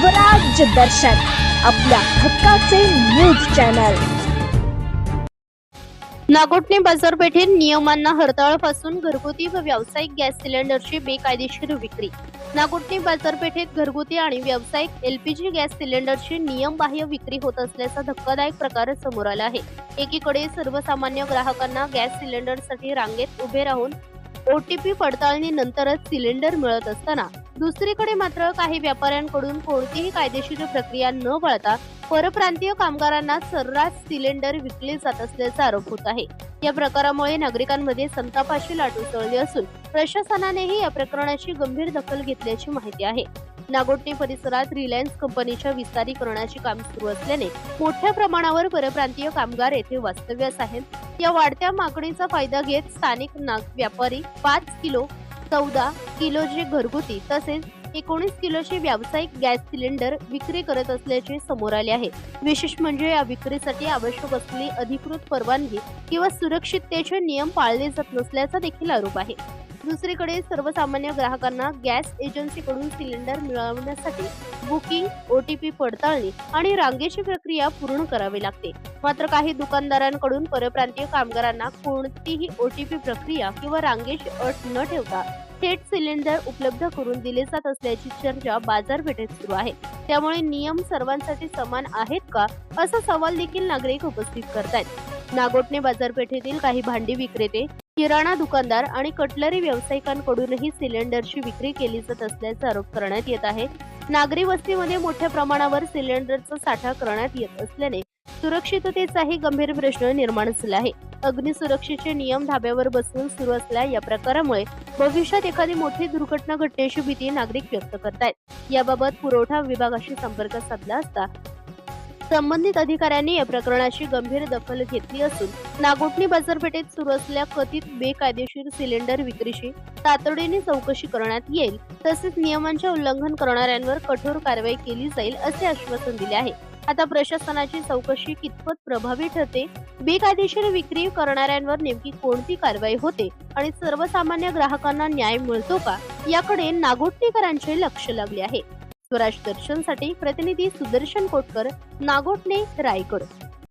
स्वराज्य दर्शन आपल्या हक्काचे न्यूज चॅनल। नागोठणे बाजारपेठेत नियमांना हरताळपासून घरगुती व व्यावसायिक गॅस सिलेंडरची बेकायदेशीर विक्री। नागोठणे बाजारपेठेत घरगुती आणि व्यावसायिक एलपीजी गॅस सिलेंडरची नियमबाह्य विक्री होत असल्याचा धक्कादायक प्रकार समोर आला आहे। एकीकडे सर्वसामान्य ग्राहकांना गॅस सिलेंडरसाठी रांगेत उभे राहून ओटीपी पडताळणीनंतरच सिलेंडर मिळत असताना, दुसरीकडे मात्र काही व्यापाऱ्यांकडून कोणतीही कायदेशीर प्रक्रिया न पाळता परप्रांतीय कामगारांना सर्रास सिलेंडर विकले जात असल्याचा आरोप होत आहे। या प्रकारामुळे नागरिकांमध्ये संतापाची लाट उसळली असून प्रशासनानेही या प्रकरणाची गंभीर दखल घेतल्याची माहिती आहे। नागोठणे परिसरात रिलायन्स कंपनीच्या विस्तारीकरणाचे काम सुरू असल्याने मोठ्या प्रमाणावर परप्रांतीय कामगार येथे वास्तव्यास आहेत। या वाढत्या मागणीचा फायदा घेत स्थानिक व्यापारी 5 किलो, 14 किलोचे घरगुती तसेच 19 किलोचे व्यावसायिक गॅस सिलेंडर विक्री करत असल्याचे समोर आले आहे। विशेष म्हणजे या विक्रीसाठी आवश्यक असलेली अधिकृत परवानगी किंवा सुरक्षिततेचे नियम पाळले जात नसल्याचा देखील आरोप आहे। दुसरीकडे सर्वसामान्य ग्राहकांना गॅस एजन्सीकडून सिलेंडर मिळवण्यासाठी बुकिंग, ओटीपी पडताळणी आणि रांगेची प्रक्रिया पूर्ण करावी लागते। मात्र काही दुकानदारांकडून परप्रांतीय कामगारांना कोणतीही ओटीपी प्रक्रिया किंवा रांगेची अट न ठेवता थेट सिलेंडर उपलब्ध करून दिले जात असल्याची चर्चा बाजारपेठेत सुरू आहे। त्यामुळे नियम सर्वांसाठी समान आहेत का, असा सवाल देखील नागरिक उपस्थित करतायत। नागोठणे बाजारपेठेतील काही भांडी विक्रेते, किराणा दुकानदार आणि कटलरी व्यावसायिकांकडूनही सिलेंडरची विक्री केली जात असल्याचा आरोप करण्यात येत आहे। नागरी वस्तीमध्ये मोठ्या प्रमाणावर सिलेंडरचा साठा करण्यात येत असल्याने सुरक्षिततेचाही गंभीर प्रश्न निर्माण झाला आहे। अग्निसुरक्षेचे नियम धाब्यावर बसवून सुरू असलेल्या या प्रकारामुळे भविष्यात एखादी मोठी दुर्घटना घडण्याची भीती नागरिक व्यक्त करतायत। याबाबत पुरवठा विभागाशी संपर्क साधला असता संबंधित अधिकाऱ्यांनी या प्रकरणाची गंभीर दखल घेतली असून नागोठणे बाजारपेठेत सुरू असलेल्या कथित बेकायदेशीर सिलेंडर विक्रीची तातडीने चौकशी करण्यात येईल, तसेच नियमांचे उल्लंघन करणाऱ्यांवर कठोर कारवाई केली जाईल असे आश्वासन दिले आहे। आता प्रशासनाची चौकशी कितपत प्रभावी ठरते, बेकायदेशीर विक्री करणाऱ्यांवर नेमकी कोणती कारवाई होते आणि सर्वसामान्य ग्राहकांना न्याय मिळतो का, याकडे नागोठणेकरांचे लक्ष लागले आहे। स्वराज दर्शनसाठी प्रतिनिधी सुदर्शन कोटकर, नागोठणे, रायगड।